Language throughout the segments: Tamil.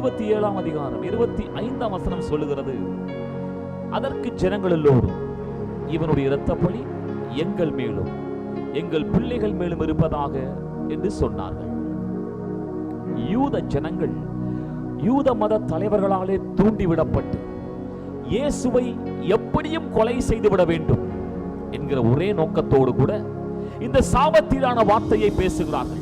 27ஆம் அதிகாரம் 25ஆம் வசனம் சொல்லுகிறது, அதற்கு ஜனங்கள் எல்லோரும் இவனுடைய இரத்தப்பழி எங்கள் மேலும் எங்கள் பிள்ளைகள் மேலும் இருப்பதாக என்று சொன்னார்கள். யூத ஜனங்கள் யூத மத தலைவர்களாலே தூண்டிவிடப்பட்டு இயேசுவை எப்படியும் கொலை செய்துவிட வேண்டும் என்கிற ஒரே நோக்கத்தோடு கூட இந்த சாபத்தீடான வார்த்தையை பேசுகிறார்கள்.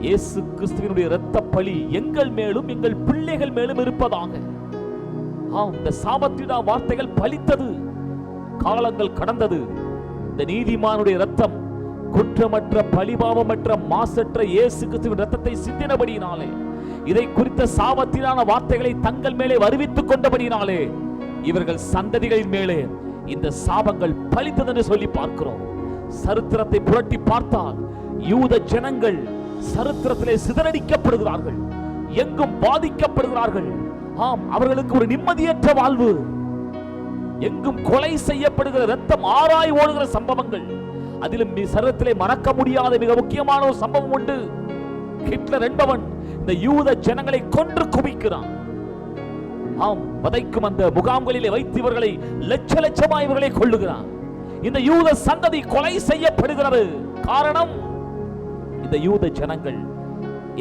இயேசு கிறிஸ்துவினுடைய இரத்தப்பழி எங்கள் மேலும் எங்கள் பிள்ளைகள் மேலும் இருப்பதாக. இந்த சாபத்தீடான வார்த்தைகள் பலித்தது. காலங்கள் கடந்தது. இந்த நீதிமானுடைய இரத்தம் குற்றமற்ற பழிபாவமற்ற மாசற்ற இயேசு கிறிஸ்துவின் இரத்தத்தை சிந்தினபடியினாலே, இதை குறித்த சாபத்தீடான வார்த்தைகளை தங்கள் மேலே வருவித்துக் கொண்டபடியினாலே இவர்கள் சந்ததிகளின் மேலே இந்த சாபங்கள் பலித்தது என்று சொல்லி பார்க்கிறோம். சரித்திரத்தை புரட்டி பார்த்தால் யூத ஜனங்கள் சரித்திரத்திலே சிதறடிக்கப்படுகிறார்கள், எங்கும் பாதிக்கப்படுகிறார்கள். அவர்களுக்கு ஒரு நிம்மதியற்ற வாழ்வு, எங்கும் கொலை செய்யப்படுகிற இரத்தம் ஆராய் ஓடுகிற சம்பவங்கள். அதிலும் சரித்திரத்திலே மறக்க முடியாத மிக முக்கியமான ஒரு சம்பவம் உண்டு. ஹிட்லர் என்பவன் இந்த யூத ஜனங்களை கொன்று குவிக்கிறான். வதைக்கும் அந்த முகாம்களிலே வைத்து இவர்களை லட்ச லட்சமாய் இவர்களை கொள்ளுகிறான். இந்த யூத சந்ததி கொலை செய்யப்படுகிறது. காரணம், இந்த யூத ஜனங்கள்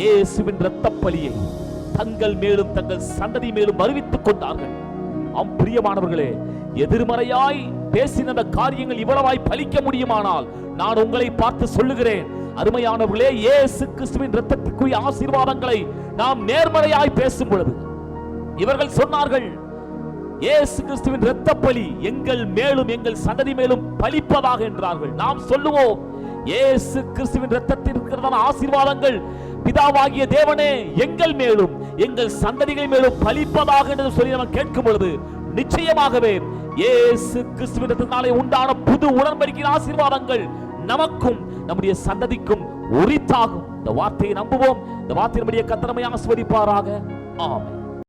இயேசுவின் இரத்தப்பழியை தங்கள் மேலும் தங்கள் சந்ததி மேலும் அறிவித்துக் கொண்டார்கள். பிரியமானவர்களே, எதிர்மறையாய் பேசின காரியங்கள் இவ்வளவாய் பலிக்க முடியுமானால் நான் உங்களை பார்த்து சொல்லுகிறேன், அருமையானவர்களே, இயேசு கிறிஸ்துவின் இரத்தத்துக்குரிய ஆசீர்வாதங்களை நாம் நேர்மறையாய் பேசும் பொழுது இவர்கள் சொன்னார்கள், இயேசு கிறிஸ்துவின் இரத்தப்பழி எங்கள் மேலும் எங்கள் சந்ததி மேலும் பலிப்பதாக என்றார்கள். நாம் சொல்லுவோம், இயேசு கிறிஸ்துவின் இரத்தத்தில் இருக்கிறதான ஆசீர்வாதங்கள் பிதாவாகிய தேவனே எங்கள் மேலும் எங்கள் சந்ததிகள் மேலும் பலிப்பதாக என்று சொல்லி நாம் கேட்கும் பொழுது நிச்சயமாகவே இயேசு கிறிஸ்துவின் இரத்தத்தினாலே உண்டான புது உடன்படிக்கையின் ஆசீர்வாதங்கள் நமக்கும் நம்முடைய சந்ததிக்கும் உரித்தாகும். இந்த வார்த்தையை நம்புவோம். இந்த வார்த்தையின்படியே கர்த்தர் நம்மை ஆசீர்வதிப்பாராக. ஆமென்.